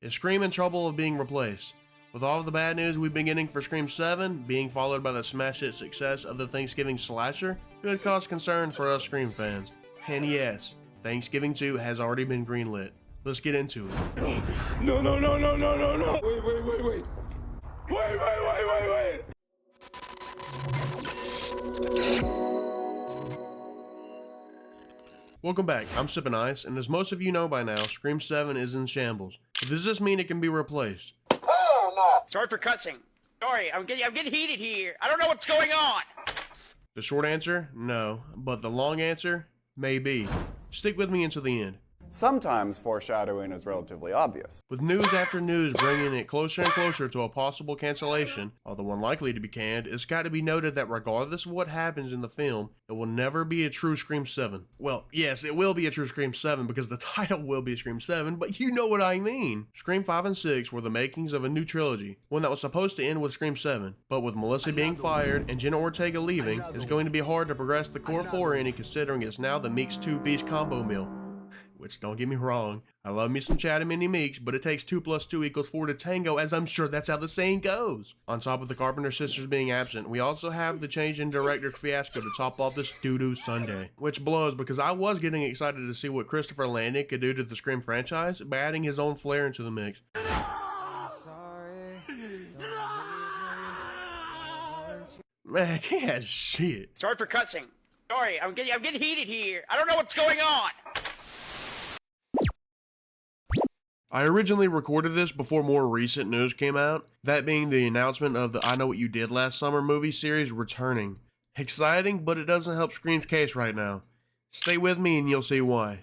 Is Scream in trouble of being replaced? With all of the bad news we've been getting for Scream 7, being followed by the smash hit success of the Thanksgiving slasher, could cause concern for us Scream fans. And yes, Thanksgiving 2 has already been greenlit. Let's get into it. No. Wait. Welcome back, I'm Sippin Ice, and as most of you know by now, Scream 7 is in shambles. But does this mean it can be replaced? Oh no! Sorry for cussing. Sorry, I'm getting heated here. I don't know what's going on. The short answer, no. But the long answer, maybe. Stick with me until the end. Sometimes foreshadowing is relatively obvious. With news after news bringing it closer and closer to a possible cancellation, although unlikely to be canned, it's got to be noted that regardless of what happens in the film, it will never be a true Scream 7. Well, yes, it will be a true Scream 7 because the title will be Scream 7, but you know what I mean. Scream 5 and 6 were the makings of a new trilogy, one that was supposed to end with Scream 7, but with Melissa being fired and Jenna Ortega leaving, it's going to be hard to progress the core 4 any considering it's now the Meeks 2-piece combo meal. Which, don't get me wrong, I love me some Chad and Minnie Meeks, but it takes 2 + 2 = 4 to tango, as I'm sure that's how the saying goes. On top of the Carpenter sisters being absent, we also have the change in director's fiasco to top off this doo-doo Sunday. Which blows because I was getting excited to see what Christopher Landon could do to the Scream franchise by adding his own flair into the mix. Man, I can't have shit. Sorry for cussing. Sorry, I'm getting heated here. I don't know what's going on. I originally recorded this before more recent news came out, that being the announcement of the I Know What You Did Last Summer movie series returning. Exciting, but it doesn't help Scream's case right now. Stay with me and you'll see why.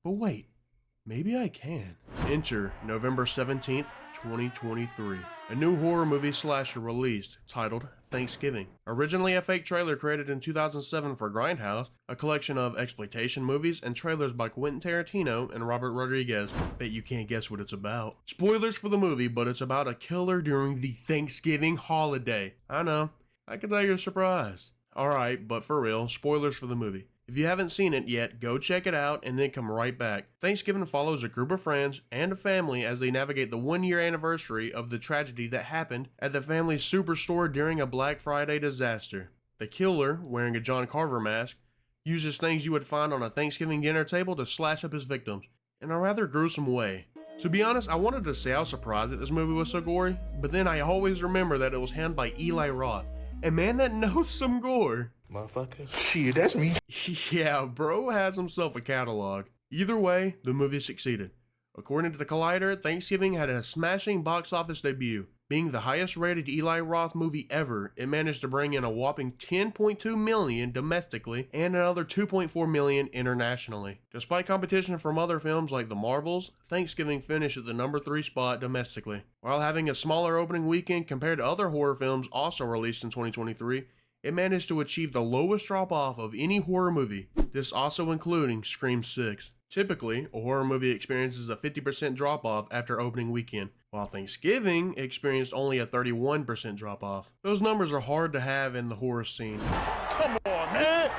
But wait, maybe I can. Enter November 17th, 2023. A new horror movie slasher released, titled Thanksgiving. Originally a fake trailer created in 2007 for Grindhouse, a collection of exploitation movies and trailers by Quentin Tarantino and Robert Rodriguez. Bet you can't guess what it's about. Spoilers for the movie, but it's about a killer during the Thanksgiving holiday. I know, I can tell you're surprised. Alright, but for real, spoilers for the movie. If you haven't seen it yet, go check it out and then come right back. Thanksgiving follows a group of friends and a family as they navigate the 1-year anniversary of the tragedy that happened at the family's superstore during a Black Friday disaster. The killer, wearing a John Carver mask, uses things you would find on a Thanksgiving dinner table to slash up his victims, in a rather gruesome way. To be honest, I wanted to say I was surprised that this movie was so gory, but then I always remember that it was handled by Eli Roth, a man that knows some gore. Motherfucker. Shit, that's me. Yeah, bro has himself a catalog. Either way, the movie succeeded. According to the Collider, Thanksgiving had a smashing box office debut. Being the highest rated Eli Roth movie ever, it managed to bring in a whopping $10.2 million domestically and another $2.4 million internationally. Despite competition from other films like The Marvels, Thanksgiving finished at the number 3 spot domestically. While having a smaller opening weekend compared to other horror films also released in 2023, it managed to achieve the lowest drop-off of any horror movie, this also including Scream 6. Typically, a horror movie experiences a 50% drop-off after opening weekend, while Thanksgiving experienced only a 31% drop-off. Those numbers are hard to have in the horror scene. Come on, man.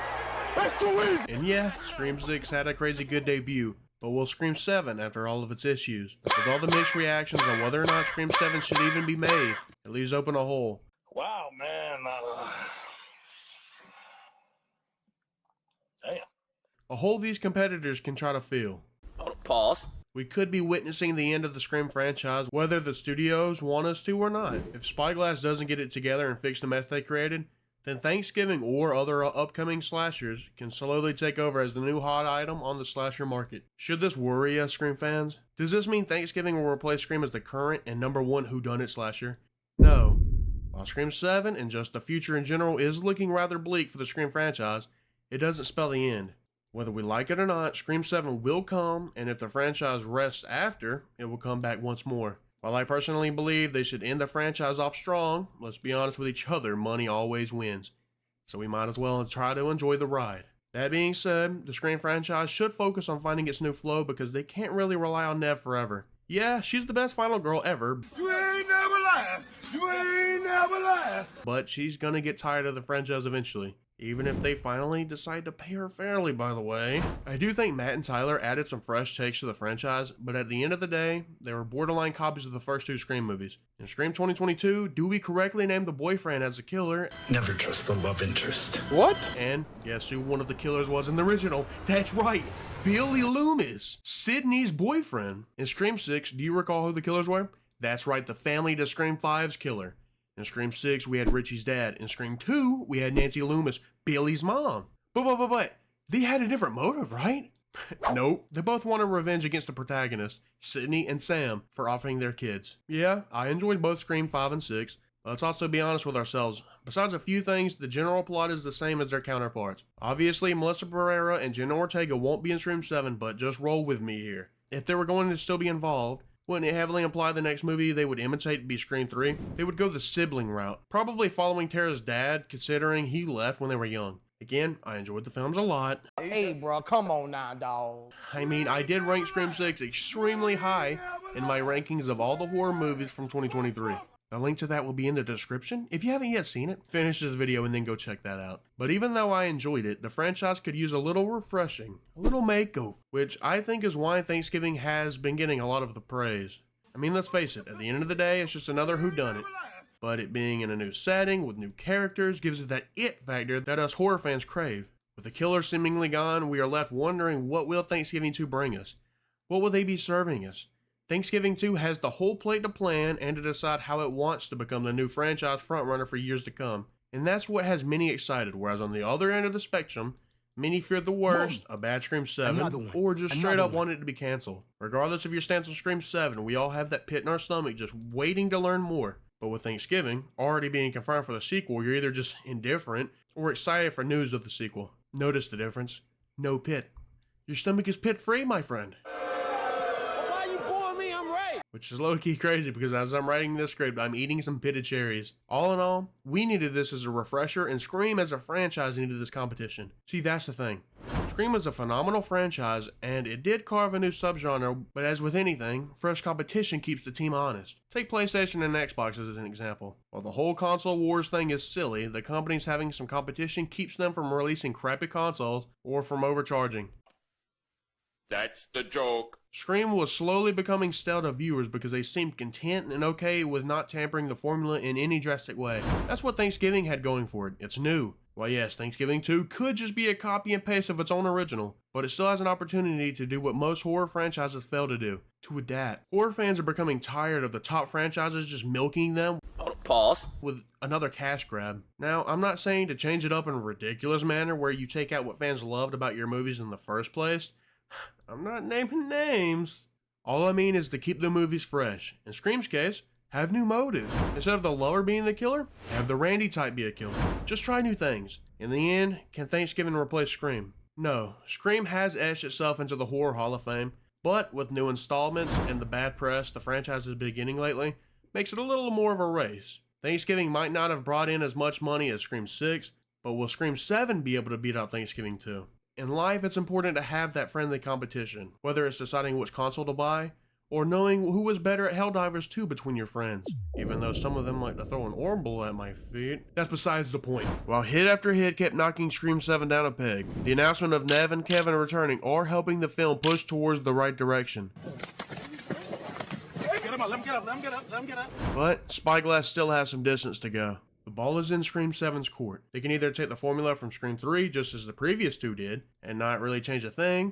That's too easy. And yeah, Scream 6 had a crazy good debut, but will Scream 7 after all of its issues? With all the mixed reactions on whether or not Scream 7 should even be made, it leaves open a hole. Wow, man. Damn. A hole these competitors can try to fill. Pause. We could be witnessing the end of the Scream franchise, whether the studios want us to or not. If Spyglass doesn't get it together and fix the mess they created, then Thanksgiving or other upcoming slashers can slowly take over as the new hot item on the slasher market. Should this worry us, Scream fans? Does this mean Thanksgiving will replace Scream as the current and #1 whodunit slasher? No. While Scream 7 and just the future in general is looking rather bleak for the Scream franchise, it doesn't spell the end. Whether we like it or not, Scream 7 will come, and if the franchise rests after, it will come back once more. While I personally believe they should end the franchise off strong, let's be honest with each other, money always wins. So we might as well try to enjoy the ride. That being said, the Scream franchise should focus on finding its new flow because they can't really rely on Nev forever. Yeah, she's the best final girl ever. You ain't never lying. You ain't never never last. But she's gonna get tired of the franchise eventually. Even if they finally decide to pay her fairly, by the way. I do think Matt and Tyler added some fresh takes to the franchise, but at the end of the day, they were borderline copies of the first two Scream movies. In Scream 2022, Dewey correctly named the boyfriend as the killer. Never trust the love interest. What? And guess who one of the killers was in the original? That's right, Billy Loomis, Sydney's boyfriend. In Scream 6, do you recall who the killers were? That's right, the family to Scream 5's killer. In Scream 6, we had Richie's dad. In Scream 2, we had Nancy Loomis, Billy's mom. But, they had a different motive, right? Nope. They both wanted revenge against the protagonists, Sydney and Sam, for offing their kids. Yeah, I enjoyed both Scream 5 and 6, but let's also be honest with ourselves. Besides a few things, the general plot is the same as their counterparts. Obviously, Melissa Barrera and Jenna Ortega won't be in Scream 7, but just roll with me here. If they were going to still be involved, wouldn't it heavily imply the next movie they would imitate to be Scream 3? They would go the sibling route, probably following Tara's dad, considering he left when they were young. Again, I enjoyed the films a lot. Hey, bro, come on now, dawg. I mean, I did rank Scream 6 extremely high in my rankings of all the horror movies from 2023. A link to that will be in the description. If you haven't yet seen it, finish this video and then go check that out. But even though I enjoyed it, the franchise could use a little refreshing, a little makeover, which I think is why Thanksgiving has been getting a lot of the praise. I mean, let's face it, at the end of the day, it's just another whodunit. But it being in a new setting, with new characters, gives it that it factor that us horror fans crave. With the killer seemingly gone, we are left wondering what will Thanksgiving 2 bring us? What will they be serving us? Thanksgiving 2 has the whole plate to plan and to decide how it wants to become the new franchise frontrunner for years to come. And that's what has many excited, whereas on the other end of the spectrum, many feared the worst, a bad Scream 7, or just straight up wanted it to be canceled. Regardless of your stance on Scream 7, we all have that pit in our stomach just waiting to learn more. But with Thanksgiving already being confirmed for the sequel, you're either just indifferent or excited for news of the sequel. Notice the difference. No pit. Your stomach is pit free, my friend. Why you pouring me? I'm right. Which is low-key crazy because as I'm writing this script, I'm eating some pitted cherries. All in all, we needed this as a refresher, and Scream as a franchise needed this competition. See, that's the thing. Scream is a phenomenal franchise, and it did carve a new subgenre, but as with anything, fresh competition keeps the team honest. Take PlayStation and Xbox as an example. While the whole console wars thing is silly, the companies having some competition keeps them from releasing crappy consoles or from overcharging. That's the joke. Scream was slowly becoming stale to viewers because they seemed content and okay with not tampering the formula in any drastic way. That's what Thanksgiving had going for it. It's new. Well, yes, Thanksgiving 2 could just be a copy and paste of its own original, but it still has an opportunity to do what most horror franchises fail to do, to adapt. Horror fans are becoming tired of the top franchises just milking them with another cash grab. Now, I'm not saying to change it up in a ridiculous manner where you take out what fans loved about your movies in the first place. I'm not naming names. All I mean is to keep the movies fresh. In Scream's case, have new motives. Instead of the lover being the killer, have the Randy type be a killer. Just try new things. In the end, can Thanksgiving replace Scream? No. Scream has etched itself into the Horror Hall of Fame, but with new installments and the bad press the franchise has been getting lately, makes it a little more of a race. Thanksgiving might not have brought in as much money as Scream 6, but will Scream 7 be able to beat out Thanksgiving 2? In life, it's important to have that friendly competition, whether it's deciding which console to buy, or knowing who was better at Helldivers 2 between your friends, even though some of them like to throw an orbital at my feet. That's besides the point. While hit after hit kept knocking Scream 7 down a peg, the announcement of Nev and Kevin returning are helping the film push towards the right direction. Get him up, let him get up, let him get up, let him get up. But Spyglass still has some distance to go. The ball is in Scream 7's court. They can either take the formula from Scream 3 just as the previous two did, and not really change a thing,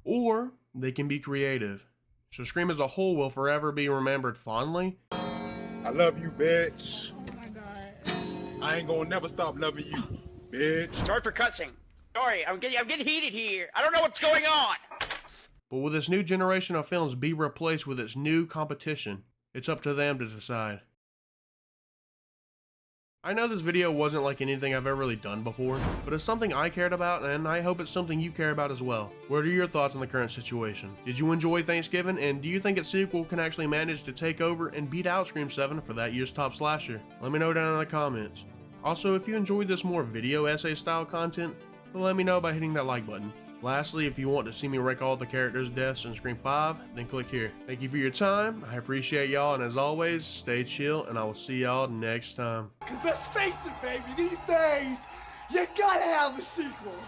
or they can be creative. So Scream as a whole will forever be remembered fondly. I love you, bitch. Oh my god. I ain't gonna never stop loving you, bitch. Sorry for cussing. Sorry, I'm getting heated here. I don't know what's going on. But will this new generation of films be replaced with its new competition? It's up to them to decide. I know this video wasn't like anything I've ever really done before, but it's something I cared about, and I hope it's something you care about as well. What are your thoughts on the current situation? Did you enjoy Thanksgiving, and do you think its sequel can actually manage to take over and beat out Scream 7 for that year's top slasher? Let me know down in the comments. Also, if you enjoyed this more video essay style content, then let me know by hitting that like button. Lastly, if you want to see me rank all the characters' deaths in Scream 5, then click here. Thank you for your time. I appreciate y'all, and as always, stay chill, and I will see y'all next time. Cause let's face it, baby, these days, you gotta have a sequel.